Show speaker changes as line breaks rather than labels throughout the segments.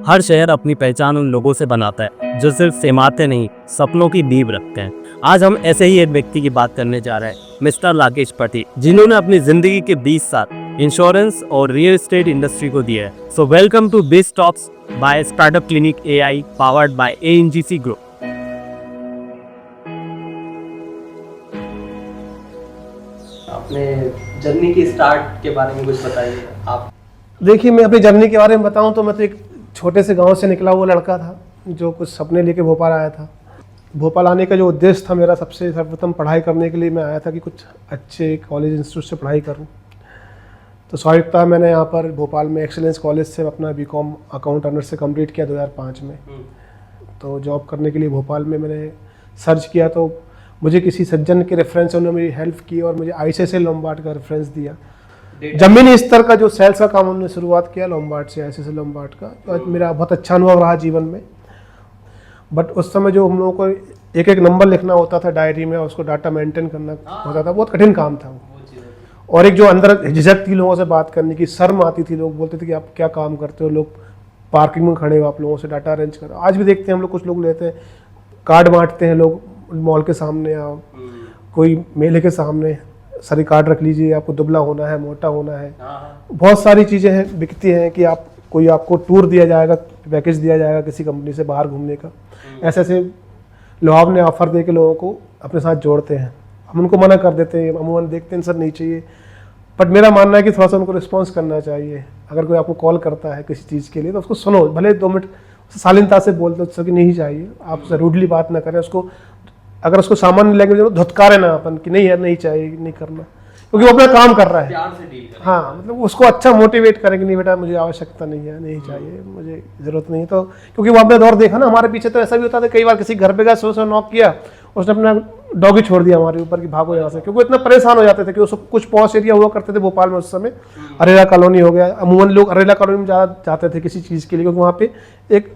हर शहर अपनी पहचान उन लोगों से बनाता है जो सिर्फ इमारतें नहीं, सपनों की नींव रखते हैं। आज हम ऐसे ही एक व्यक्ति की बात करने जा रहे हैं, मिस्टर राकेश पति, जिन्होंने अपनी जिंदगी के 20 साल इंश्योरेंस और रियल एस्टेट इंडस्ट्री को दिए हैं। सो वेलकम टू बिज talks bye startup clinic AI powered by ANGC group.
अपने जर्नी की स्टार्ट के बारे में कुछ बताइए आप।
देखिए, मैं अपनी जर्नी के बारे में बताऊं तो मैं तो एक छोटे से गांव से निकला हुआ लड़का था जो कुछ सपने लेके भोपाल आया था। भोपाल आने का जो उद्देश्य था मेरा, सबसे सर्वप्रथम पढ़ाई करने के लिए मैं आया था कि कुछ अच्छे कॉलेज इंस्टीट्यूट से पढ़ाई करूं। तो स्वाभाविकता मैंने यहाँ पर भोपाल में एक्सेलेंस कॉलेज से अपना BCom अकाउंट ऑनर्स से कंप्लीट किया 2005 में। तो जॉब करने के लिए भोपाल में मैंने सर्च किया तो मुझे किसी सज्जन के रेफरेंस से उन्होंने मेरी हेल्प की और मुझे ICICI लोम्बार्ड का रेफरेंस दिया। जमीनी स्तर का जो सेल्स का काम उन्होंने शुरुआत किया लोम्बार्ड से, ICICI लोम्बार्ड का। तो मेरा बहुत अच्छा अनुभव रहा जीवन में। बट उस समय जो हम लोगों को एक एक नंबर लिखना होता था डायरी में और उसको डाटा मेंटेन करना होता था, बहुत कठिन काम था वो। और एक जो अंदर झिझक थी लोगों से बात करने की, शर्म आती थी, लोग बोलते थे कि आप क्या काम करते हो, लोग पार्किंग में खड़े हो, आप लोगों से डाटा अरेंज करो। आज भी देखते हैं हम लोग, कुछ लोग लेते हैं कार्ड बांटते हैं लोग मॉल के सामने या कोई मेले के सामने, सारी कार्ड रख लीजिए, आपको दुबला होना है, मोटा होना है, बहुत सारी चीज़ें हैं बिकती हैं कि आप कोई आपको टूर दिया जाएगा, पैकेज दिया जाएगा किसी कंपनी से बाहर घूमने का। ऐसे ऐसे लोग ने ऑफर दे के लोगों को अपने साथ जोड़ते हैं। हम उनको मना कर देते हैं, अमूमन देखते हैं सर नहीं चाहिए। बट मेरा मानना है कि थोड़ा सा उनको रिस्पॉन्स करना चाहिए। अगर कोई आपको कॉल करता है किसी चीज़ के लिए तो उसको सुनो, भले 2 मिनट शालीनता से बोल दो सर कि नहीं चाहिए, आप रूडली बात ना करें उसको। अगर उसको सामान्य लैंग्वेज में धुतकारे ना अपन कि नहीं यार नहीं चाहिए, नहीं करना, क्योंकि वो अपना काम कर रहा है।
प्यार से डील करें।
हाँ, मतलब उसको अच्छा मोटिवेट करें कि नहीं बेटा मुझे आवश्यकता नहीं है, नहीं चाहिए, मुझे ज़रूरत नहीं है। तो क्योंकि वो आपने दौर देखा ना, हमारे पीछे तो ऐसा भी होता था, कई बार किसी घर पे गया, सो नॉक किया, उसने अपना डॉगी छोड़ दिया हमारे ऊपर कि भागो यहाँ से, क्योंकि इतना परेशान हो जाते थे कि उसको कुछ पॉश एरिया हुआ करते थे भोपाल में उस समय, अरेरा कॉलोनी हो गया। अमूमन लोग अरेरा कॉलोनी में ज़्यादा जाते थे किसी चीज़ के लिए, क्योंकि वहाँ पे एक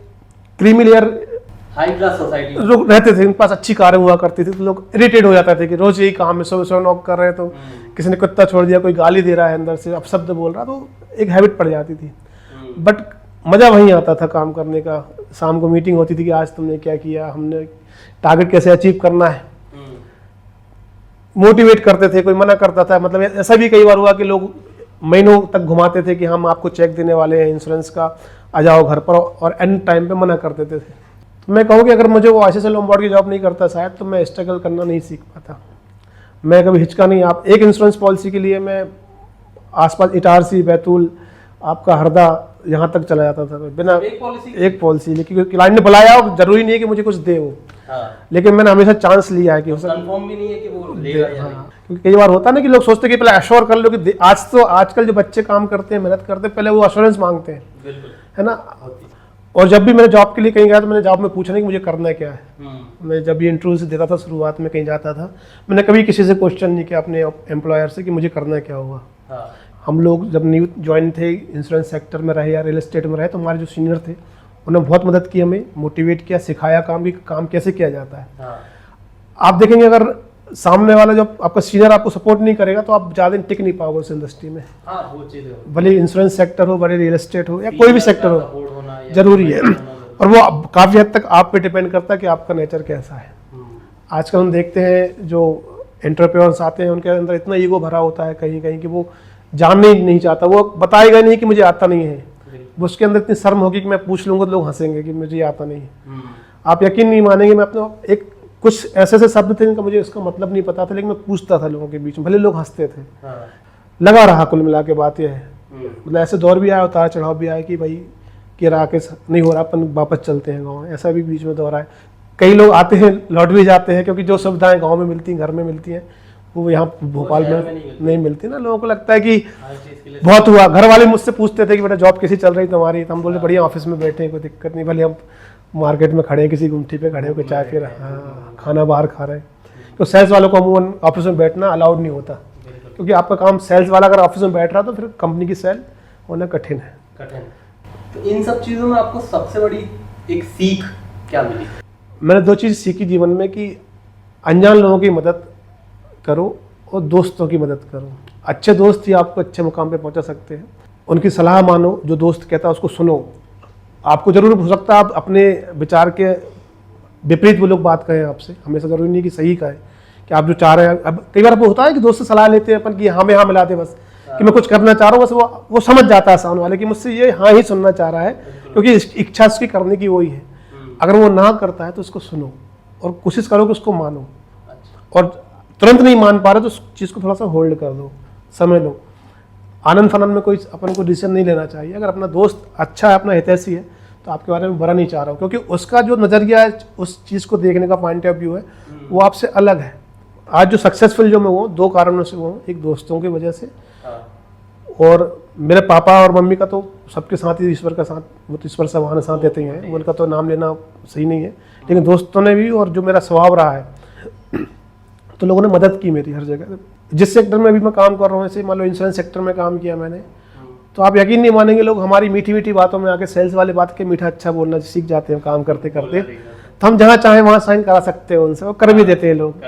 creamy layer
high class society
लोग रहते थे, उनके पास अच्छी कारें हुआ करती थी। तो लोग इरिटेट हो जाते थे कि रोज यही काम है, सुबह नॉक कर रहे हैं तो किसी ने कुत्ता छोड़ दिया, कोई गाली दे रहा है अंदर से, अपशब्द बोल रहा, तो एक हैबिट पड़ जाती थी। बट मज़ा वहीं आता था काम करने का। शाम को मीटिंग होती थी कि आज तुमने क्या किया, हमने टारगेट कैसे अचीव करना है, मोटिवेट करते थे। कोई मना करता था, मतलब ऐसा भी कई बार हुआ कि लोग महीनों तक घुमाते थे कि हम आपको चेक देने वाले हैं इंश्योरेंस का, आ जाओ घर पर, और एंड टाइम पे मना कर देते थे। तो मैं कहूँ कि अगर मुझे वो ICICI लोम्बार्ड की जॉब नहीं करता शायद, तो मैं स्ट्रगल करना नहीं सीख पाता। मैं कभी हिचका नहीं। आप एक इंश्योरेंस पॉलिसी के लिए मैं आसपास इटारसी, बैतूल, आपका हरदा, यहाँ तक चला जाता था बिना एक पॉलिसी। लेकिन क्लाइंट ने बुलाया, और जरूरी नहीं है कि मुझे कुछ दे वो। लेकिन मैंने हमेशा चांस लिया है कि
कंफर्म भी नहीं है कि वो लेगा या नहीं।
क्योंकि कई बार होता है ना कि लोग सोचते हैं कि पहले एश्योर कर लो कि आजकल जो बच्चे काम करते हैं, मेहनत करते हैं, पहले वो एश्योरेंस मांगते हैं, है ना। और जब भी मैंने जॉब के लिए कहीं गया तो मैंने जॉब में पूछा नहीं कि मुझे करना क्या है। मैं जब भी इंटरव्यू से देता था, शुरुआत में कहीं जाता था, मैंने कभी किसी से क्वेश्चन नहीं किया अपने एम्प्लॉयर से कि मुझे करना क्या हुआ। हम लोग जब न्यू ज्वाइन थे, इंश्योरेंस सेक्टर में रहे या रियल एस्टेट में रहे, तो हमारे जो सीनियर थे उन्होंने बहुत मदद की, हमें मोटिवेट किया, सिखाया काम कैसे किया जाता है। आप देखेंगे अगर सामने वाला जो आपका सीनियर आपको सपोर्ट नहीं करेगा तो आप ज़्यादा दिन टिक नहीं पाओगे उस इंडस्ट्री में।
वो चीज़ें
भले इंश्योरेंस सेक्टर हो, भले रियल एस्टेट हो, या कोई भी सेक्टर हो, जरूरी है। और वो काफ़ी हद तक आप पे डिपेंड करता है कि आपका नेचर कैसा है। आजकल हम देखते हैं जो एंटरप्रेन्योर्स आते हैं, उनके अंदर इतना ईगो भरा होता है कहीं कहीं कि वो जानने ही नहीं चाहता, वो बताएगा नहीं कि मुझे आता नहीं है। वो उसके अंदर इतनी शर्म होगी कि मैं पूछ लूँगा तो लोग हंसेंगे कि मुझे आता नहीं है। आप यकीन नहीं मानेंगे, मैं अपना एक कुछ ऐसे ऐसे शब्द थे जिनका मुझे उसका मतलब नहीं पता था, लेकिन मैं पूछता था लोगों के बीच में, भले लोग हंसते थे। लगा रहा कुल मिला के बात यह है। मतलब ऐसे दौर भी आया, उतार चढ़ाव भी आया कि भाई कि राकेश नहीं हो रहा, अपन वापस चलते हैं गाँव। ऐसा भी बीच में दौर आया। कई लोग आते हैं, लौट भी जाते हैं, क्योंकि जो सुविधाएं गाँव में मिलती हैं, घर में मिलती हैं, वो यहाँ भोपाल में नहीं मिलती ना। लोगों को लगता है कि बहुत हुआ। घर वाले मुझसे पूछते थे कि बेटा जॉब कैसी चल रही तुम्हारी, तो हम बोले बढ़िया, ऑफिस में बैठे हैं, कोई दिक्कत नहीं, भले हम मार्केट में खड़े हैं, किसी गुमठी पे खड़े होकर चाय पी रहे हैं, खाना बाहर खा रहे हैं। तो सेल्स वालों को अमूमन ऑफिस में बैठना अलाउड नहीं होता, क्योंकि आपका काम सेल्स वाला अगर ऑफिस में बैठ रहा तो फिर कंपनी की सेल होना कठिन है।
तो इन सब चीज़ों में आपको सबसे बड़ी एक सीख क्या मिली?
मैंने 2 चीज़ सीखी जीवन में, कि अनजान लोगों की मदद करो और दोस्तों की मदद करो। अच्छे दोस्त ही आपको अच्छे मुकाम पे पहुंचा सकते हैं। उनकी सलाह मानो, जो दोस्त कहता है उसको सुनो, आपको जरूर हो सकता है आप अपने विचार के विपरीत वो लोग बात कहें आपसे, हमेशा जरूरी नहीं कि सही कहें कि आप जो चाह रहे हैं। अब कई बार आपको होता है कि दोस्त से सलाह लेते हैं अपन कि हाँ में हाँ मिला दे बस, कि मैं कुछ करना चाह रहा हूँ, बस वो समझ जाता है सामने वाले कि मुझसे ये हाँ ही सुनना चाह रहा है, क्योंकि इच्छा उसकी करने की वही है। अगर वो ना करता है तो उसको सुनो और कोशिश करो कि उसको मानो, और तुरंत नहीं मान पा रहे तो उस चीज़ को थोड़ा सा होल्ड कर दो, समय लो। आनंद फनन में कोई अपन को डिसीजन नहीं लेना चाहिए। अगर अपना दोस्त अच्छा है, अपना हितैषी है, तो आपके बारे में बुरा नहीं चाह रहा हूँ, क्योंकि उसका जो नज़रिया है, उस चीज़ को देखने का पॉइंट ऑफ व्यू है, वो आपसे अलग है। आज जो सक्सेसफुल जो मैं हूँ, 2 कारणों से हूँ। एक दोस्तों की वजह से, और मेरे पापा और मम्मी का तो सबके साथ ही ईश्वर का साथ, वो तो ईश्वर से साथ देते ही हैं, उनका तो नाम लेना सही नहीं है, लेकिन दोस्तों ने भी, और जो मेरा स्वभाव रहा है, तो लोगों ने मदद की मेरी हर जगह। जिस सेक्टर में भी मैं काम कर रहा हूँ, जैसे मान लो इंश्योरेंस सेक्टर में काम किया मैंने, तो आप यकीन नहीं मानेंगे, लोग हमारी मीठी मीठी बातों में आके सेल्स वाले बात के मीठा अच्छा बोलना सीख जाते हैं काम करते करते। तो हम जहाँ चाहें वहाँ साइन करा सकते हैं उनसे, वो कर भी देते हैं लोग।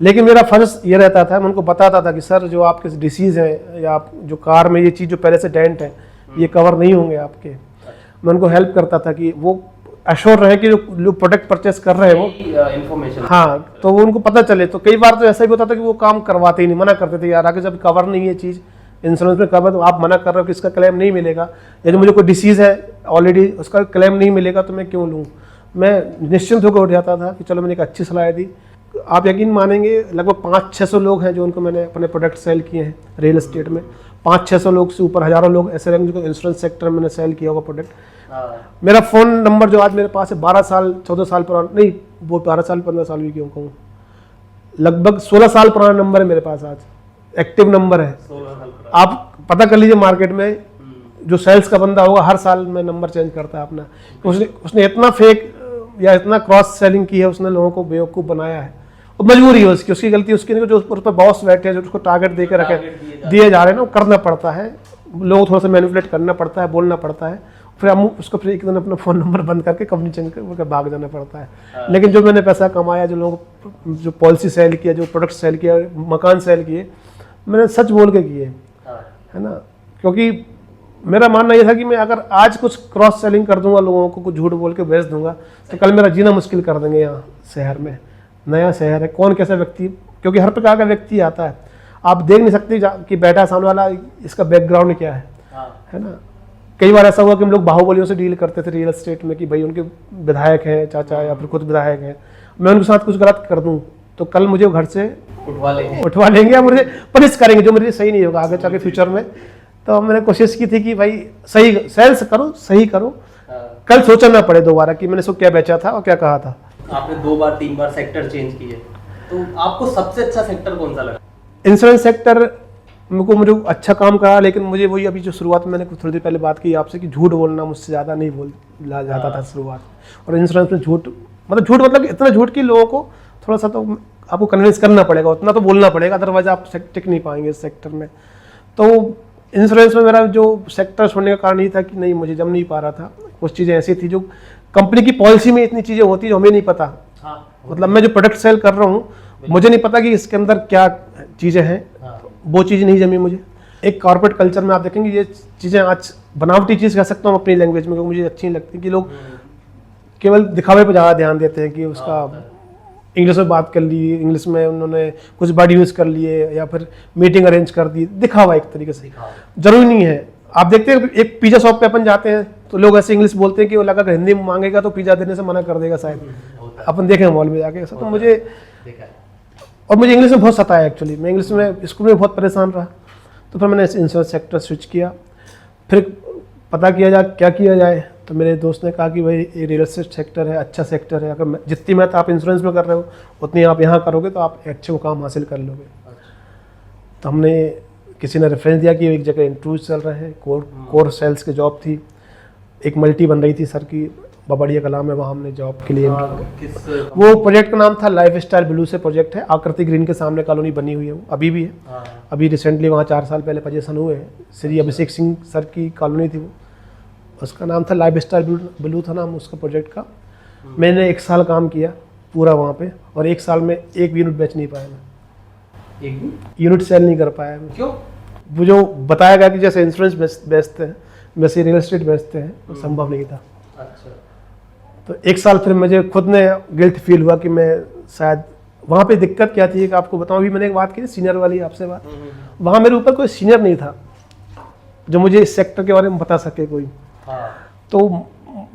लेकिन मेरा फर्ज ये रहता था, मैं उनको बताता था कि सर जो आपके डिसीज़ हैं, या आप जो कार में ये चीज़ जो पहले से डेंट है, ये कवर नहीं होंगे आपके। मैं उनको हेल्प करता था कि वो अश्योर रहे कि जो प्रोडक्ट परचेस कर रहे हैं वो
इन्फॉर्मेशन,
हाँ, तो वो उनको पता चले। तो कई बार तो ऐसा भी होता था कि वो काम करवाते ही नहीं, मना करते थे, यार आगे जब कवर नहीं है चीज़, इंश्योरेंस में कवर, तो आप मना कर रहे हो कि इसका क्लेम नहीं मिलेगा, या जो मुझे कोई डिसीज़ है ऑलरेडी उसका क्लेम नहीं मिलेगा, तो मैं क्यों लूँ। मैं निश्चिंत होकर उठ जाता था कि चलो मैंने एक अच्छी सलाह दी। आप यकीन मानेंगे, लगभग 500-600 लोग हैं जो उनको मैंने अपने प्रोडक्ट सेल किए हैं रियल एस्टेट में। 500-600 लोग से ऊपर हज़ारों लोग ऐसे रहेंगे जिनको इंश्योरेंस सेक्टर में मैंने सेल किया होगा प्रोडक्ट। मेरा फ़ोन नंबर जो आज मेरे पास है, 12 साल 14 साल पुराना, नहीं वो 12 साल 15 साल भी क्यों कहूँ, लगभग 16 साल पुराना नंबर है मेरे पास आज, एक्टिव नंबर है। आप पता कर लीजिए मार्केट में, जो सेल्स का बंदा होगा हर साल में नंबर चेंज करता है अपना। उसने इतना फेक या इतना क्रॉस सेलिंग की है, उसने लोगों को बेवकूफ़ बनाया है। और मजबूरी है उसकी गलती उसकी नहीं, जो उस पर बॉस बैठे हैं, जो उसको टारगेट दे के रखे दिए जा रहे हैं ना, वो करना पड़ता है। लोगों को थोड़ा सा मैनिपुलेट करना पड़ता है, बोलना पड़ता है, फिर हम उसको फिर एक दिन अपना फ़ोन नंबर बंद करके कंपनी चेंज करके भाग जाना पड़ता है। लेकिन जो मैंने पैसा कमाया, जो लोगों को जो पॉलिसी सेल किया, जो प्रोडक्ट सेल किया, मकान सेल किए, मैंने सच बोल के किए, है ना। क्योंकि मेरा मानना ये था कि मैं अगर आज कुछ क्रॉस सेलिंग कर दूंगा, लोगों को कुछ झूठ बोल के बेच दूंगा, तो कल मेरा जीना मुश्किल कर देंगे। यहाँ शहर में नया शहर है, कौन कैसा व्यक्ति, क्योंकि हर प्रकार का व्यक्ति आता है, आप देख नहीं सकते कि बैठा सामने वाला इसका बैकग्राउंड क्या है ना। कई बार ऐसा हुआ कि हम लोग बाहुबलियों से डील करते थे रियल एस्टेट में, कि भाई उनके विधायक हैं चाचा, या फिर खुद विधायक हैं, मैं उनके साथ कुछ गलत कर दूं तो कल मुझे घर से उठवा लेंगे या मुझे पनिश करेंगे, जो मेरे लिए सही नहीं होगा आगे चल के फ्यूचर में। तो मैंने कोशिश की थी कि भाई सही सेल्स करो, सही करो, कल सोचना ना पड़े दोबारा कि मैंने इसको क्या बेचा था और क्या कहा था।
आपने 2 बार 3 बार सेक्टर चेंज किए, तो आपको सबसे अच्छा सेक्टर कौन सा लगा?
इंश्योरेंस सेक्टर मुझे अच्छा काम करा, लेकिन मुझे वही अभी जो शुरुआत में मैंने थोड़ी देर पहले बात की आपसे कि झूठ बोलना मुझसे ज़्यादा नहीं बोला जाता था शुरुआत। और इंश्योरेंस में झूठ मतलब इतना झूठ कि लोगों को थोड़ा सा तो आपको कन्विंस करना पड़ेगा, उतना तो बोलना पड़ेगा, अदरवाइज आप टिक नहीं पाएंगे इस सेक्टर में। तो इंश्योरेंस में मेरा जो सेक्टर छोड़ने का कारण ये था कि नहीं, मुझे जम नहीं पा रहा था। कुछ चीज़ें ऐसी थी जो कंपनी की पॉलिसी में इतनी चीज़ें होती जो हमें नहीं पता। मतलब मैं जो प्रोडक्ट सेल कर रहा हूँ, मुझे नहीं पता कि इसके अंदर क्या चीज़ें हैं, वो चीज़ नहीं जमी मुझे। एक कॉर्पोरेट कल्चर में आप देखेंगे ये चीज़ें आज बनावटी चीज़ कह सकता हूँ अपनी लैंग्वेज में, क्योंकि मुझे अच्छी नहीं लगती कि लोग केवल दिखावे पर ज़्यादा ध्यान देते हैं कि उसका इंग्लिश में बात कर ली, इंग्लिश में उन्होंने कुछ वर्ड यूज़ कर लिए, या फिर मीटिंग अरेंज कर दी, दिखावा एक तरीके से। जरूरी नहीं है। आप देखते हैं एक पिज़्ज़ा शॉप पे अपन जाते हैं तो लोग ऐसे इंग्लिश बोलते हैं कि वो लगा कर हिंदी में मांगेगा तो पिज़्ज़ा देने से मना कर देगा शायद, अपन देखें मॉल में जाके ऐसा। तो मुझे इंग्लिश में बहुत सताया एक्चुअली, मैं इंग्लिश में स्कूल में बहुत परेशान रहा। तो फिर मैंने इंश्योरेंस सेक्टर स्विच किया, फिर पता किया जाए क्या किया जाए। तो मेरे दोस्त ने कहा कि भाई ये रियल एस्टेट सेक्टर है, अच्छा सेक्टर है, अगर जितनी मेहनत आप इंश्योरेंस में कर रहे हो उतनी आप यहाँ करोगे तो आप अच्छे मुकाम हासिल कर लोगे। तो हमने किसी ने रेफरेंस दिया कि एक जगह इंटरव्यू चल रहे हैं, कोर सेल्स की जॉब थी, एक मल्टी बन रही थी सर की, बबड़िया कला में, वहाँ हमने जॉब के लिए वो प्रोजेक्ट का नाम था लाइफ स्टाइल ब्लू से प्रोजेक्ट है, आकृति ग्रीन के सामने कॉलोनी बनी हुई है, वो अभी भी है। अभी रिसेंटली वहाँ 4 साल पहले पोजीशन हुए हैं, श्री अभिषेक सिंह सर की कॉलोनी थी वो, उसका नाम था लाइफ स्टाइल ब्लू था नाम उसका प्रोजेक्ट का। मैंने 1 साल काम किया पूरा वहाँ पे, और 1 साल में एक भी यूनिट बेच नहीं पाया मैं,
एक भी
यूनिट सेल नहीं कर पाया मैं।
क्यों?
वो जो बताया गया कि जैसे इंश्योरेंस बेचते हैं वैसे रियल एस्टेट बेचते हैं, वो संभव नहीं था।
अच्छा।
तो एक साल फिर मुझे खुद ने गिल्ट फील हुआ कि मैं शायद वहाँ पे दिक्कत क्या थी कि आपको बताऊँ, अभी मैंने एक बात की सीनियर वाली आपसे बात, वहाँ मेरे ऊपर कोई सीनियर नहीं था जो मुझे इस सेक्टर के बारे में बता सके कोई।
हाँ।
तो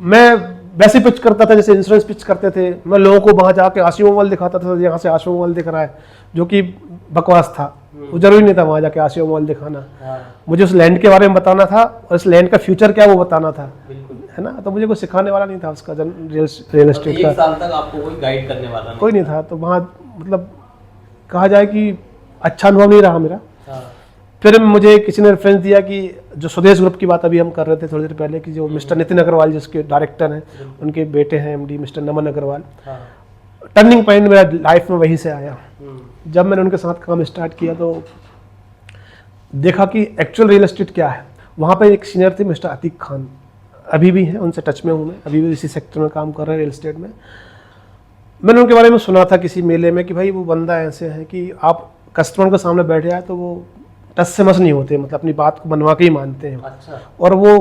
मैं वैसे पिच करता था जैसे इंश्योरेंस पिच करते थे, मैं लोगों को वहाँ जाके आशी मोबाइल दिखाता था, यहाँ से आशी मोबाइल दिख रहा है, जो कि बकवास था। वो जरूरी नहीं था वहाँ जाके आशी मोबाइल दिखाना।
हाँ।
मुझे उस लैंड के बारे में बताना था और इस लैंड का फ्यूचर क्या है वो बताना था,
बिल्कुल।
है ना। तो मुझे कोई सिखाने वाला नहीं था उसका, रियल एस्टेट
एक
का
साल तक आपको कोई गाइड करने वाला नहीं।
कोई नहीं था। तो वहाँ मतलब कहा जाए कि अच्छा अनुभव नहीं रहा मेरा।
हाँ।
फिर मुझे किसी ने रेफरेंस दिया कि जो स्वदेश ग्रुप की बात अभी हम कर रहे थे थोड़ी देर पहले, कि जो मिस्टर नितिन अग्रवाल जिसके डायरेक्टर हैं, उनके बेटे हैं एमडी मिस्टर नमन अग्रवाल।
हाँ।
टर्निंग पॉइंट मेरा लाइफ में वहीं से आया।
हम्म।
जब मैंने उनके साथ काम स्टार्ट किया तो देखा कि एक्चुअल रियल एस्टेट क्या है। वहाँ पर एक सीनियर थे मिस्टर अतीक खान, अभी भी हैं, उनसे टच में हूँ मैं, अभी भी इसी सेक्टर में काम कर रहे हैं रियल एस्टेट में। मैंने उनके बारे में सुना था किसी मेले में कि भाई वो बंदा ऐसे है कि आप कस्टमर के सामने बैठे आए तो वो टस से मस नहीं होते, मतलब अपनी बात को बनवा के ही मानते हैं।
अच्छा।
और वो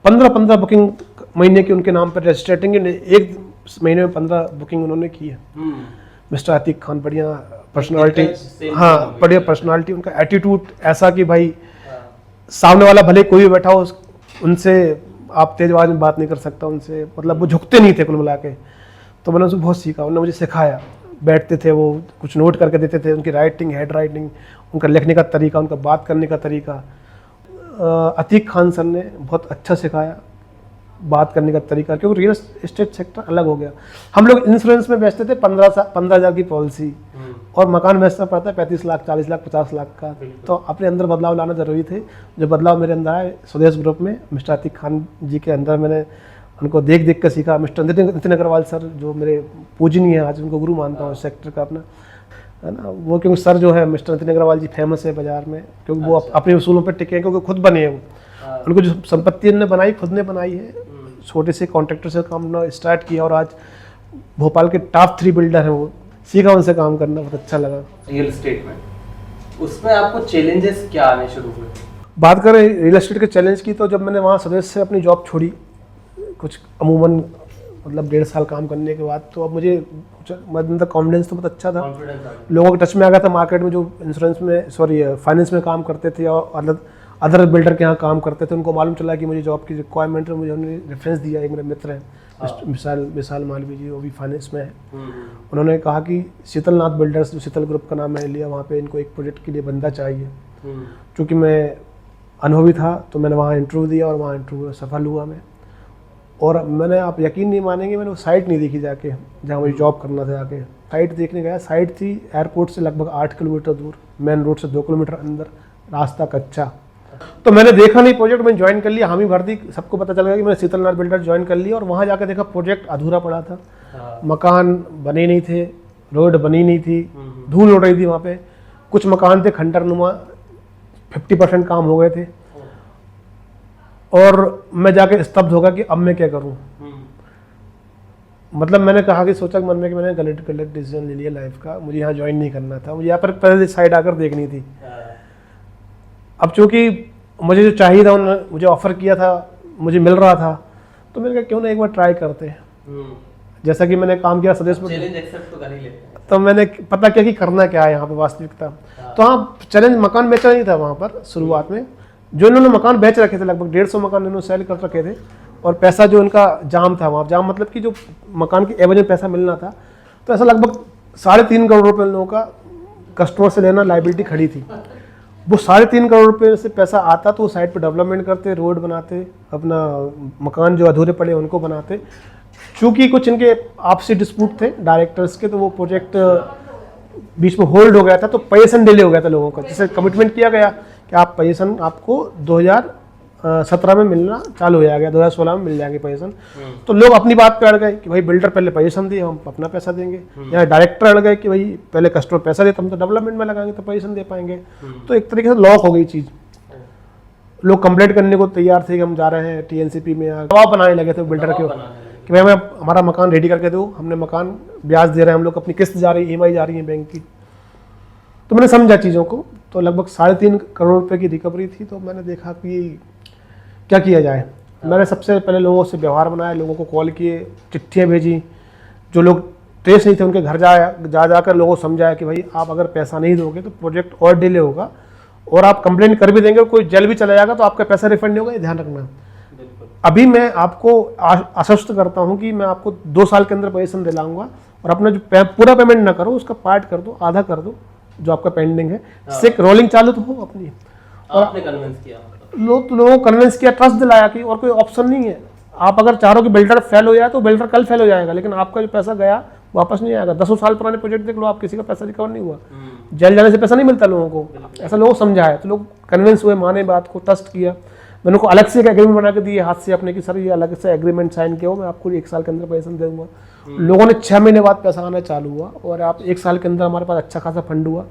15 बुकिंग महीने की उनके नाम पर रजिस्ट्रेटिंग, एक महीने में 15 बुकिंग उन्होंने की है। मिस्टर अतीक खान बढ़िया पर्सनालिटी, हाँ बढ़िया पर्सनालिटी, उनका एटीट्यूड ऐसा कि भाई सामने वाला भले कोई भी बैठा हो उनसे आप तेज आवाज में बात नहीं कर सकता उनसे, मतलब वो झुकते नहीं थे कुल मिला के। तो मैंने उनसे बहुत सीखा, उन्होंने मुझे सिखाया। बैठते थे वो कुछ नोट करके देते थे, उनकी राइटिंग, हेड राइटिंग, उनका लिखने का तरीका, उनका बात करने का तरीका। अतीक खान सर ने बहुत अच्छा सिखाया बात करने का तरीका, क्योंकि रियल एस्टेट सेक्टर अलग हो गया। हम लोग इंश्योरेंस में बेचते थे 15,000 की पॉलिसी, और मकान बेचना पड़ता है 35 लाख, 40 लाख, 50 लाख का। तो अपने अंदर बदलाव लाना जरूरी थे। जो बदलाव मेरे अंदर आए स्वदेश ग्रुप में मिस्टर अतीक खान जी के अंदर, मैंने उनको देख देख कर सीखा। मिस्टर नितिन अग्रवाल सर जो मेरे पूजनीय है, आज उनको गुरु मानता हूँ इस सेक्टर का अपना, है ना। वो क्योंकि सर जो है मिस्टर नितिन अग्रवाल जी फेमस है बाजार में, क्योंकि वो अपने उसूलों पर टिके हैं, क्योंकि खुद बने हैं वो। उनको जो संपत्ति उन्होंने बनाई खुद ने बनाई है, छोटे से कॉन्ट्रैक्टर से काम स्टार्ट किया, और आज भोपाल के टॉप 3 बिल्डर हैं वो। सीखा उनसे काम करना, बहुत अच्छा लगा।
रियल एस्टेट में उसमें आपको चैलेंजेस क्या आने शुरू हुए?
बात करें रियल एस्टेट के चैलेंज की, तो जब मैंने वहाँ स्वदेश से अपनी जॉब छोड़ी, कुछ अमूमन मतलब 1.5 साल काम करने के बाद, तो अब मुझे मतलब कॉन्फिडेंस तो बहुत अच्छा था, लोगों के टच में आ गया था मार्केट में, जो इंश्योरेंस में फाइनेंस में काम करते थे और अदर बिल्डर के यहाँ काम करते थे। उनको मालूम चला कि मुझे जॉब की रिक्वायरमेंट है, मुझे उन्होंने रेफरेंस दिया। एक मेरे मित्र हैं विशाल मालवी जी, वो भी फाइनेंस में है। उन्होंने कहा कि शीतलनाथ बिल्डर्स, जो शीतल ग्रुप का नाम मैंने लिया, वहाँ पे इनको एक प्रोजेक्ट के लिए बंदा चाहिए। चूँकि मैं अनुभवी था तो मैंने वहाँ इंटरव्यू दिया, और वहाँ इंटरव्यू सफल हुआ मैं। और मैंने, आप यकीन नहीं मानेंगे, मैंने वो साइट नहीं देखी जाके जहाँ मुझे जॉब करना था। जाके साइट देखने गया, साइट थी एयरपोर्ट से लगभग 8 किलोमीटर दूर, मेन रोड से 2 किलोमीटर अंदर, रास्ता कच्चा। तो मैंने देखा नहीं प्रोजेक्ट, मैंने ज्वाइन कर लिया, हामी भर दी, सबको पता चल गया कि मैंने शीतलनाथ बिल्डर ज्वाइन कर लिया। और वहाँ जाकर देखा प्रोजेक्ट अधूरा पड़ा था, मकान बने नहीं थे, रोड बनी नहीं थी, धूल उड़ रही थी वहाँ पे। कुछ मकान थे खंडरनुमा, 50% काम हो गए थे। और मैं जाके स्तब्ध होगा कि अब मैं क्या करूं। मतलब मैंने कहा कि सोचा मन में कि मैंने गलत डिसीजन ले लिया लाइफ का, मुझे यहाँ ज्वाइन नहीं करना था, मुझे यहाँ पर पहले साइड आकर देखनी थी। अब चूंकि मुझे जो चाहिए था उन्होंने मुझे ऑफर किया था, मुझे मिल रहा था, तो मैंने कहा क्यों ना एक बार ट्राई करते हैं। जैसा कि मैंने काम किया स्वदेश में,
चैलेंज एक्सेप्ट तो कर ही लेते हैं।
तो मैंने पता किया कि करना क्या है यहाँ पे वास्तविकता। तो हाँ, चैलेंज मकान बेचा नहीं था वहाँ पर शुरुआत में। जो इन्होंने मकान बेच रखे थे, लगभग 150 मकान इन्होंने सेल कर रखे थे, और पैसा जो इनका जाम था वहाँ, जाम मतलब कि जो मकान की एवज में पैसा मिलना था, तो ऐसा लगभग 3.5 करोड़ रुपये लोगों का कस्टमर से लेना लाइबिलिटी खड़ी थी। वो 3.5 करोड़ रुपये से पैसा आता तो वो साइट पे डेवलपमेंट करते, रोड बनाते, अपना मकान जो अधूरे पड़े उनको बनाते। चूँकि कुछ इनके आपसी डिस्प्यूट थे डायरेक्टर्स के, तो वो प्रोजेक्ट बीच में होल्ड हो गया था, तो पोजीशन डिले हो गया था लोगों का। जैसे कमिटमेंट किया गया कि आप पोजीशन आपको 2017 में मिलना चालू हो जाएगा, 2016 में मिल जाएंगे पोजीशन। तो लोग अपनी बात पे अड़ गए कि भाई बिल्डर पहले पोजीशन दिए, हम अपना पैसा देंगे, या डायरेक्टर अड़ गए कि भाई पहले कस्टमर पैसा दे, हम तो डेवलपमेंट में लगाएंगे तो पोजीशन दे पाएंगे। तो एक तरीके से लॉक हो गई चीज़। लोग कंप्लेंट करने को तैयार थे कि हम जा रहे हैं TNCP में, दबाव बनाने लगे थे बिल्डर के कि भाई हमें हमारा मकान रेडी करके दो, हमने मकान ब्याज दे रहे हैं, हम लोग अपनी किस्त जा रही है, EMI जा रही है बैंक की। तो मैंने समझा चीज़ों को, तो लगभग 3.5 करोड़ रुपए की रिकवरी थी। तो मैंने देखा कि क्या किया जाए। मैंने सबसे पहले लोगों से व्यवहार बनाया, लोगों को कॉल किए, चिट्ठियाँ भेजी, जो लोग ट्रेस नहीं थे उनके घर जाकर लोगों को समझाया कि भाई आप अगर पैसा नहीं दोगे तो प्रोजेक्ट और डिले होगा, और आप कंप्लेंट कर भी देंगे और कोई जेल भी चला जाएगा तो आपका पैसा रिफंड नहीं होगा, ये ध्यान रखना। अभी मैं आपको आश्वस्त करता हूँ कि मैं आपको 2 साल के अंदर पोजीशन दिलाऊंगा, और अपना जो पूरा पेमेंट ना करो, उसका पार्ट कर दो, आधा कर दो जो आपका पेंडिंग है, इससे रोलिंग चालू तो हो अपनी।
और आपने कन्विंस किया,
लोगों को कन्विंस किया, ट्रस्ट दिलाया कि और कोई ऑप्शन नहीं है। आप अगर चाहो कि बिल्डर फेल हो जाए तो बिल्डर कल फेल हो जाएगा, लेकिन आपका जो पैसा गया वापस नहीं आएगा। 10 साल पुराने प्रोजेक्ट देख लो आप, किसी का पैसा रिकवर नहीं हुआ, जेल जाने से पैसा नहीं मिलता लोगों को, ऐसा लोगों को समझाया तो लोग कन्विंस हुए, माने बात को, ट्रस्ट किया। मैंने उनको अलग से एक एग्रीमेंट बना के दिए हाथ से अपने की, सर ये अलग से एग्रीमेंट साइन किया हो, मैं आपको 1 साल के अंदर पैसा दूंगा। लोगों ने 6 महीने बाद पैसा आना चालू हुआ, और आप 1 साल के अंदर हमारे पास अच्छा खासा फंड हुआ,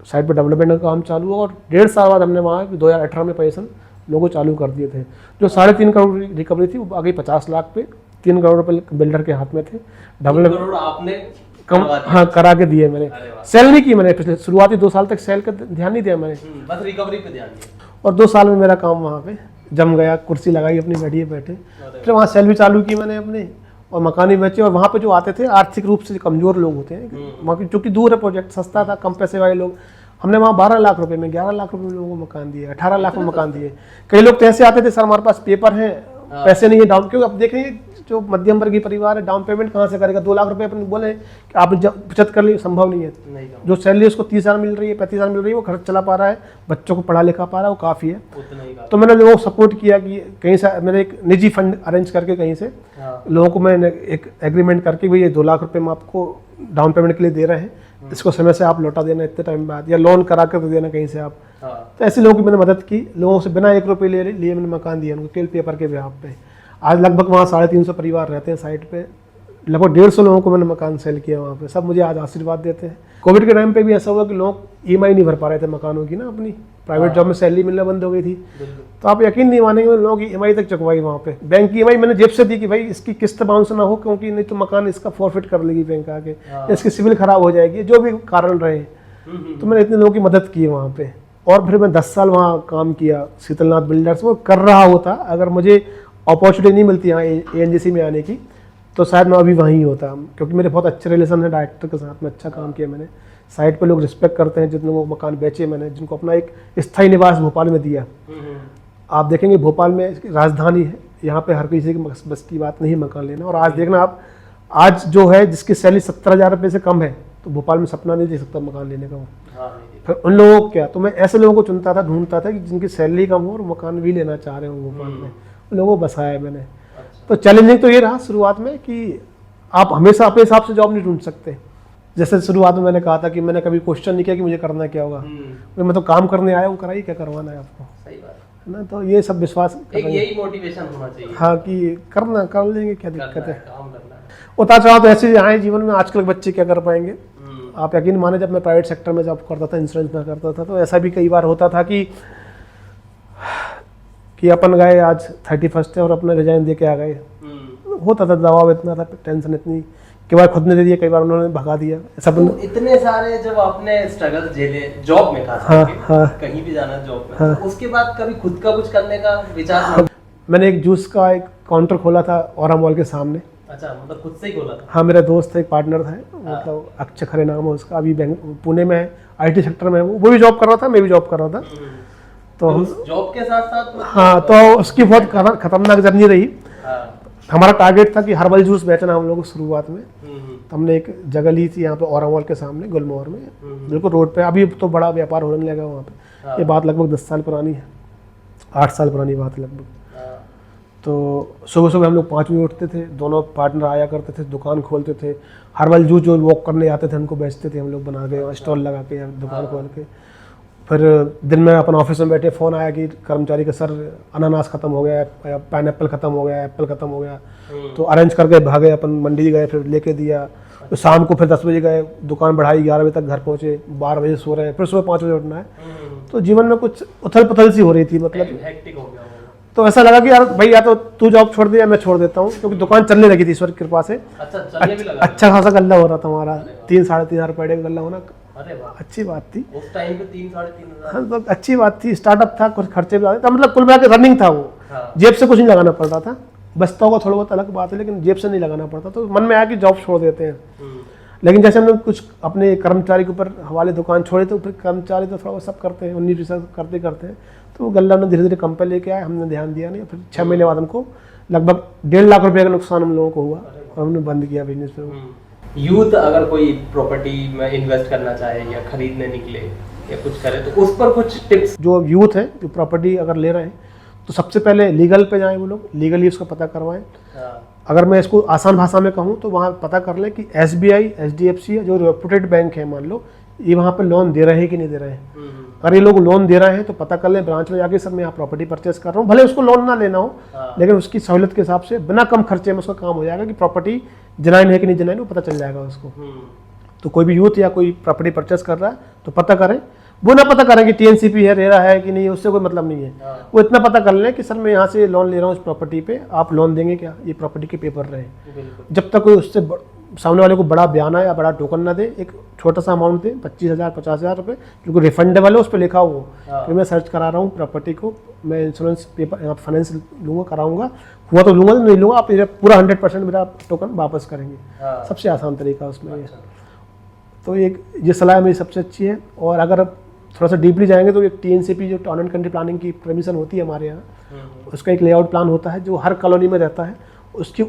साइड पर डेवलपमेंट का काम चालू हुआ, और 1.5 साल बाद हमने वहाँ 2018 में पैसा लोगों चालू कर दिए थे। जो 3.5 करोड़ रिकवरी थी वो आ गई 50 लाख पे, 3 करोड़ रुपये बिल्डर के हाथ में थे।
करोड़ आपने
हाँ करा के दिए मैंने, सेल नहीं की मैंने, पिछले शुरुआती 2 साल तक सेल का ध्यान नहीं दिया मैंने,
बस रिकवरी पे ध्यान दिया।
और 2 साल में मेरा काम वहाँ पे जम गया, कुर्सी लगाई अपनी, बैठिए बैठे, फिर वहाँ सेल भी चालू की मैंने अपने, और मकान भी बेचे। और वहाँ पे जो आते थे आर्थिक रूप से कमजोर लोग होते हैं, वहाँ की चूँकि दूर है प्रोजेक्ट, सस्ता था, कम पैसे वाले लोग, हमने वहाँ 12 लाख रुपए में, 11 लाख रुपए में लोगों को मकान दिए, 18 लाख में मकान दिए। कई लोग तो ऐसे आते थे, सर हमारे पास पेपर है, पैसे नहीं है डाउन, क्योंकि अब देखेंगे जो मध्यम वर्गीय परिवार है डाउन पेमेंट कहाँ से करेगा, 2 लाख रुपए अपन बोले कि आप बचत कर ली, संभव नहीं है। जो सैलरी उसको 30,000 मिल रही है, 35,000 मिल रही है, वो खर्च चला पा रहा है, बच्चों को पढ़ा लिखा पा रहा है, वो काफ़ी है। तो मैंने लोगों को सपोर्ट किया कि कहीं से मैंने एक निजी फंड अरेंज करके कहीं से लोगों को मैंने एक एग्रीमेंट करके भाई ये 2 लाख रुपए हम आपको डाउन पेमेंट के लिए दे रहे हैं, इसको समय से आप लौटा देना इतने टाइम बाद, या लोन करा कर दे देना कहीं से आप। तो ऐसे लोगों की मैंने मदद की, लोगों से बिना 1 रुपये लिए मैंने मकान दिया उनको, केवल पेपर के बिहाफ पे। आज लगभग वहाँ 350 परिवार रहते हैं साइट पे, लगभग 150 लोगों को मैंने मकान सेल किया वहाँ पे, सब मुझे आज आशीर्वाद देते हैं। कोविड के टाइम पे भी ऐसा हुआ कि लोग EMI नहीं भर पा रहे थे मकानों की ना, अपनी प्राइवेट जॉब में सैलरी मिलना बंद हो गई थी, तो आप यकीन नहीं मानेंगे लोगों की EMI तक चुकवाई वहाँ पे। बैंक की EMI मैंने जेब से दी कि भाई इसकी किस्त बाउंस ना हो, क्योंकि नहीं तो मकान इसका फॉरफिट कर लेगी बैंक आके, इसकी सिविल खराब हो जाएगी, जो भी कारण रहे। तो मैंने इतने लोगों की मदद की वहाँ पे, और फिर मैं 10 साल वहाँ काम किया शीतलनाथ बिल्डर्स, वो कर रहा होता। अगर मुझे अपॉर्चुनिटी नहीं मिलती यहाँ ANGC में आने की तो शायद मैं अभी वहीं होता, क्योंकि मेरे बहुत अच्छे रिलेशन है डायरेक्टर के साथ में, अच्छा काम किया मैंने, साइट पे लोग रिस्पेक्ट करते हैं, जिन लोगों को मकान बेचे मैंने, जिनको अपना एक स्थायी निवास भोपाल में दिया। आप देखेंगे भोपाल में राजधानी है, यहाँ पे हर किसी की बस की बात नहीं मकान लेना। और आज देखना आप, आज जो है जिसकी सैलरी 70,000 रुपये से कम है तो भोपाल में सपना नहीं देख सकता मकान लेने का वो। फिर उन लोगों को क्या, तो मैं ऐसे लोगों को चुनता था, ढूंढता था कि जिनकी सैलरी कम हो और मकान भी लेना चाह रहे हो भोपाल में, उन लोगों को बसाया मैंने। तो चैलेंजिंग तो ये रहा शुरुआत में कि आप हमेशा अपने हिसाब से जॉब नहीं ढूंढ सकते। जैसे शुरुआत में मैंने कहा था कि मैंने कभी क्वेश्चन नहीं किया कि मुझे करना क्या होगा, मैं तो काम करने आया हूँ, कराइए क्या करवाना है आपको,
सही बात
है ना। तो ये सब विश्वास,
एक यही मोटिवेशन होना चाहिए,
हाँ, कि करना कर लेंगे, क्या दिक्कत है,
काम करना है।
उतार चढ़ाव तो ऐसे आए जीवन में, आजकल बच्चे क्या कर पाएंगे। आप यकीन माने जब मैं प्राइवेट सेक्टर में जॉब करता था, इंश्योरेंस में करता था, तो ऐसा भी कई बार होता था कि अपन गए आज 31 है और अपना रिजाइन दे के आ गए, होता था, दबाव इतना था, टेंशन इतनी, कई बार खुद ने दे दिया, कई बार उन्होंने भगा दिया, सब
तो इतने सारे जब आपने स्ट्रगल झेले जॉब में, खास करके कहीं भी जाना जॉब में, तो उसके बाद कभी खुद का कुछ करने का विचार?
मैंने एक जूस का एक काउंटर खोला था औरा मॉल के सामने।
अच्छा, मतलब खुद से ही खोला था?
हाँ, मेरा दोस्त है, एक पार्टनर था, मतलब अक्षय खरे नाम है उसका, अभी पुणे में है, IT सेक्टर में है, वो भी जॉब कर रहा था, मैं भी जॉब कर रहा था। तो हम
जॉब के साथ साथ,
हाँ, तो उसकी बहुत खतरनाक जर्नी रही। हमारा टारगेट था कि हर्बल जूस बेचना हम लोग को शुरुआत में। तो हमने एक जगह ली थी यहाँ पे औरा मॉल के सामने, गुलमोहर में, बिल्कुल रोड पे। अभी तो बड़ा व्यापार होने लगा वहाँ पे, ये बात लगभग 10 साल पुरानी है, 8 साल पुरानी बात है लगभग। तो सुबह सुबह हम लोग 5 बजे उठते थे, दोनों पार्टनर आया करते थे, दुकान खोलते थे, हर्बल जूस जो वॉक करने आते थे उनको बेचते थे हम लोग, बना के स्टॉल लगा के दुकान खोल के। फिर दिन में अपन ऑफिस में बैठे, फ़ोन आया कि कर्मचारी का, सर अनानास ख़त्म हो गया, पाइनएप्पल ख़त्म हो गया, एप्पल ख़त्म हो गया, तो अरेंज करके भागे, अपन मंडी गए, फिर लेके दिया। तो शाम को फिर 10 बजे गए, दुकान बढ़ाई, 11 बजे तक घर पहुँचे, 12 बजे सो रहे हैं, फिर सुबह 5 बजे उठना है। तो जीवन में कुछ उथल पुथल सी हो रही थी, मतलब
हेक्टिक हो गया।
तो ऐसा लगा कि यार भाई, या तो तू जॉब छोड़ दे या मैं छोड़ देता हूँ, क्योंकि दुकान चलने लगी थी ईश्वर की कृपा से। अच्छा खासा गल्ला हो रहा था हमारा, 3-3.5 रुपये का गल्ला होना।
अरे वाह,
अच्छी बात थी
उस टाइम पे 3-3.5 हज़ार।
हाँ, तो अच्छी बात थी, स्टार्टअप था, कुछ खर्चे भी आते थे, मतलब कुल मिला के रनिंग था वो।
हाँ।
जेब से कुछ नहीं लगाना पड़ता था, बचता होगा थोड़ा बहुत अलग बात है, लेकिन जेब से नहीं लगाना पड़ता। तो मन में आया कि जॉब छोड़ देते हैं। लेकिन जैसे हमने कुछ अपने कर्मचारी के ऊपर हवाले दुकान छोड़े, तो फिर कर्मचारी तो थोड़ा सब करते हैं, 19% करते करते हैं। तो वो गल्ला ने धीरे धीरे कम पे लेके आए, हमने ध्यान दिया नहीं। फिर 6 महीने बाद हमको लगभग 1.5 लाख रुपए का नुकसान हम लोगों को हुआ और हमने बंद किया बिजनेस पे।
यूथ अगर कोई प्रॉपर्टी में इन्वेस्ट करना चाहे या खरीदने निकले या कुछ करे, तो उस पर कुछ टिप्स?
जो यूथ है जो प्रॉपर्टी अगर ले रहे हैं, तो सबसे पहले लीगल पे जाएं, वो लोग लीगली उसका पता करवाएं। अगर मैं इसको आसान भाषा में कहूँ तो वहाँ पता कर लें कि SBI, HDFC जो रेपुटेड बैंक है, मान लो ये वहाँ पे लोन दे रहे हैं कि नहीं दे रहे हैं। अगर ये लोग लोन दे रहे हैं तो पता कर लें ब्रांच में जाके, सर मैं यहाँ प्रॉपर्टी परचेस कर रहा हूँ, भले उसको लोन ना लेना हो, लेकिन उसकी सहूलियत के हिसाब से बिना कम खर्चे में उसका काम हो जाएगा कि प्रॉपर्टी जेन्युइन है कि नहीं जेन्युइन, वो पता चल जाएगा उसको। तो कोई भी यूथ या कोई प्रॉपर्टी परचेस कर रहा है तो पता करें। वो ना पता करें कि TNCP है, रेरा है कि नहीं, उससे कोई मतलब नहीं है। वो इतना पता कर लें कि सर मैं यहाँ से लोन ले रहा हूँ इस प्रॉपर्टी पे, आप लोन देंगे क्या, ये प्रॉपर्टी के पेपर रहे। जब तक कोई उससे सामने वाले को बड़ा बयाना या बड़ा टोकन ना दे, एक छोटा सा अमाउंट दे, 25,000 50,000 रुपये, जो रिफंडेबल है उस पर लिखा हो कि मैं सर्च करा रहा हूँ प्रॉपर्टी को, मैं इंश्योरेंस पेपर या फाइनेंस लूँगा, कराऊंगा, हुआ तो लूँगा, नहीं लूँगा, आप पूरा 100% मेरा टोकन वापस करेंगे। सबसे आसान तरीका उसमें ये। तो ये सलाह मेरी सबसे अच्छी है। और अगर थोड़ा सा डीपली जाएंगे तो एक TNCP जो टाउन एंड कंट्री प्लानिंग की परमिशन होती है हमारे यहाँ, उसका एक लेआउट प्लान होता है जो हर कॉलोनी में रहता है। उसकी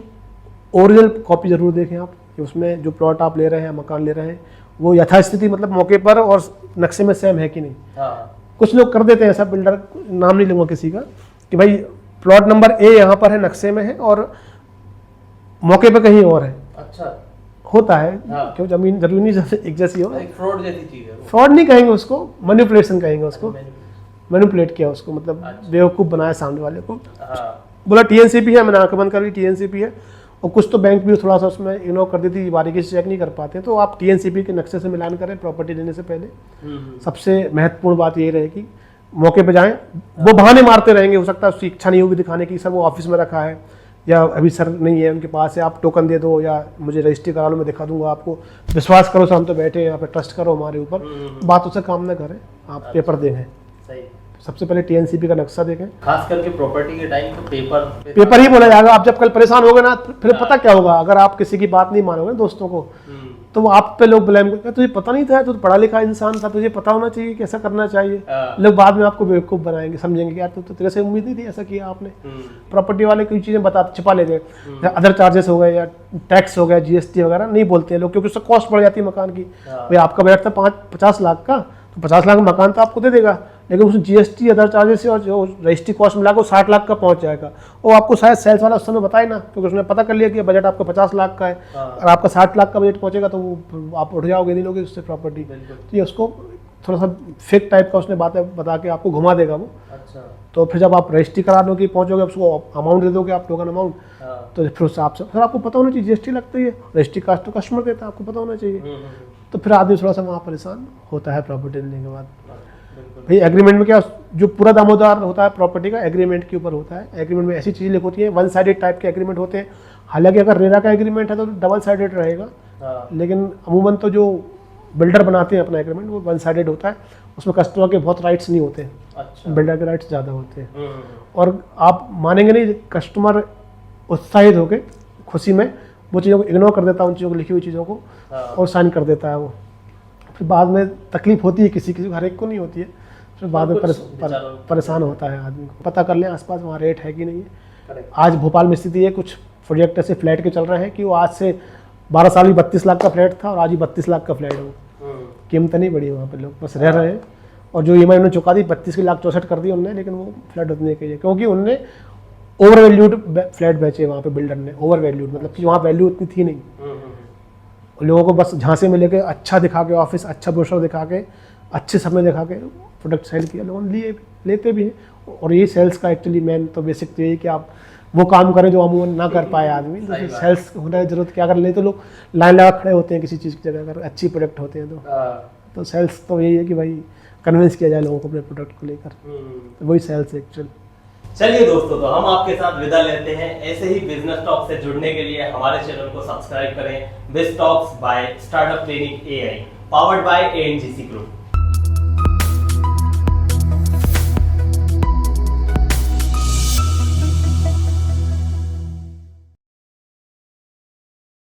ओरिजिनल कॉपी जरूर देखें आप, कि उसमें जो प्लॉट आप ले रहे हैं, मकान ले रहे हैं, वो यथास्थिति मतलब मौके पर और नक्शे में सेम है कि नहीं। कुछ लोग कर देते हैं ऐसा, बिल्डर नाम नहीं लूँगा किसी का, कि भाई प्लॉट नंबर A यहाँ पर है, नक्शे में है, और मौके पर कहीं और है। अच्छा, होता है। क्यों, जमीन जरूरी नहीं एक जैसी हो,
फ्रॉड जैसी चीज है।
फ्रॉड नहीं कहेंगे उसको, मैनिपुलेशन कहेंगे उसको। मैनिपुलेट किया उसको, मतलब बेवकूफ़ बनाया सामने वाले को। बोला TNCP है, मैंने आंखें बंद कर ली TNCP है। और कुछ तो बैंक भी थोड़ा सा उसमें इग्नोर कर देती, बारीकी से चेक नहीं कर पाते। तो आप TNCP के नक्शे से मिलान करें प्रॉपर्टी लेने से पहले। सबसे महत्वपूर्ण बात ये रहेगी, मौके पे जाएं। वो बहाने मारते रहेंगे, हो सकता है उसकी इच्छा नहीं होगी दिखाने की, सर वो ऑफिस में रखा है या अभी सर नहीं है उनके पास है, आप टोकन दे दो या मुझे रजिस्ट्री करा लो, मैं दिखा दूंगा आपको, विश्वास करो, हम तो बैठे हैं यहाँ पे, ट्रस्ट करो हमारे ऊपर। बातों से काम ना करें, आप पेपर देखें। सबसे पहले TNCP का नक्शा देखें,
खास करके प्रॉपर्टी के टाइम तो
पेपर ही बोला जाएगा। आप जब कल परेशान होगे ना, फिर पता क्या होगा, अगर आप किसी की बात नहीं मानोगे दोस्तों को, तो वो आप पे लोग ब्लेम करेंगे, तुझे पता नहीं था, तू तो पढ़ा लिखा इंसान था, तुझे पता होना चाहिए कैसा करना चाहिए। लोग बाद में आपको बेवकूफ़ बनाएंगे, समझेंगे कि यार तो तेरे से उम्मीद नहीं थी ऐसा किया आपने। प्रॉपर्टी वाले कोई चीज़ें बता छिपा लेते हैं, अदर चार्जेस हो गए या टैक्स हो गया, GST वगैरह नहीं बोलते हैं लोग, क्योंकि उससे कॉस्ट बढ़ जाती है मकान की। भाई आपका बजट था 50 लाख का, तो 50 लाख मकान तो आपको दे देगा, लेकिन उसमें GST अदर चार्जेस और जो रजिस्ट्री कॉस्ट मिला के 60 लाख का पहुंच जाएगा। और आपको शायद सेल्स वाला उस समय बताए ना, क्योंकि उसने पता कर लिया कि बजट आपका 50 लाख का है और आपका 60 लाख का बजट पहुंचेगा, तो वो आप उठ जाओगे, नहीं लोगे उससे प्रॉपर्टी। तो ये उसको थोड़ा सा फेक टाइप का उसने बातें बता के आपको घुमा देगा वो। अच्छा। तो फिर जब आप रजिस्ट्री कराने की पहुंचोगे, उसको अमाउंट दे दोगे आप, टोकन अमाउंट, तो फिर उससे आपसे फिर आपको पता होना चाहिए GST लगती है, रजिस्ट्री कास्ट तो कस्टमर देता है, आपको पता होना चाहिए। तो फिर आदमी थोड़ा सा वहाँ परेशान होता है प्रॉपर्टी लेने के बाद। भाई एग्रीमेंट में क्या, जो पूरा दामोदार होता है प्रॉपर्टी का एग्रीमेंट के ऊपर होता है। एग्रीमेंट में ऐसी चीज़ें लिखी होती हैं, 1 साइडेड टाइप के एग्रीमेंट होते हैं। हालांकि अगर रेरा का एग्रीमेंट है तो डबल साइडेड रहेगा, लेकिन अमूमन तो जो बिल्डर बनाते हैं अपना एग्रीमेंट वो 1 साइडेड होता है। उसमें कस्टमर के बहुत राइट्स नहीं होते। अच्छा। बिल्डर के राइट्स ज़्यादा होते हैं। और आप मानेंगे नहीं, कस्टमर उत्साहित होकर खुशी में वो चीज़ों को इग्नोर कर देता है, उन चीज़ों को, लिखी हुई चीज़ों को, और साइन कर देता है वो। फिर बाद में तकलीफ होती है, किसी हर एक को नहीं होती है, फिर बाद में परेशान होता है आदमी को। पता कर लें आसपास वहाँ रेट है कि नहीं है। आज भोपाल में स्थिति है, कुछ प्रोजेक्ट ऐसे फ्लैट के चल रहे हैं कि वो आज से 12 साल में 32 लाख का फ्लैट था और आज ही 32 लाख का फ्लैट है। वो कीमत नहीं बढ़ी, वहाँ पे लोग बस रह रहे हैं। और जो EMI उन्होंने चुका दी 32,64,000 कर दी उन्होंने, लेकिन वो फ्लैट उतने के लिए, क्योंकि उनने ओवर वैल्यूड फ्लैट बेचे वहाँ पे बिल्डर ने। ओवर वैल्यूड मतलब कि वहाँ वैल्यू उतनी थी नहीं। लोगों को बस झांसे में लेके अच्छा दिखा के, ऑफिस अच्छा ब्रोशर दिखा के, अच्छे समय दिखा के प्रोडक्ट सेल किया, लोगों ने लेते भी हैं। और ये सेल्स का एक्चुअली मेन तो बेसिक तो यही कि आप वो काम करें जो अमूमन ना कर पाए आदमी। तो सेल्स होने की जरूरत क्या, कर ले तो लोग लाइन लगा खड़े होते हैं किसी चीज़ की जगह, अगर अच्छी प्रोडक्ट होते हैं तो सेल्स तो यही है कि भाई कन्विंस किया जाए लोगों को अपने प्रोडक्ट को लेकर, तो वही सेल्स एक्चुअल।
चलिए दोस्तों, तो हम आपके साथ विदा लेते हैं। ऐसे ही बिजनेस टॉक से जुड़ने के लिए हमारे चैनल को सब्सक्राइब करें। बिज talks bye startup clinic AI, powered by ANGC group.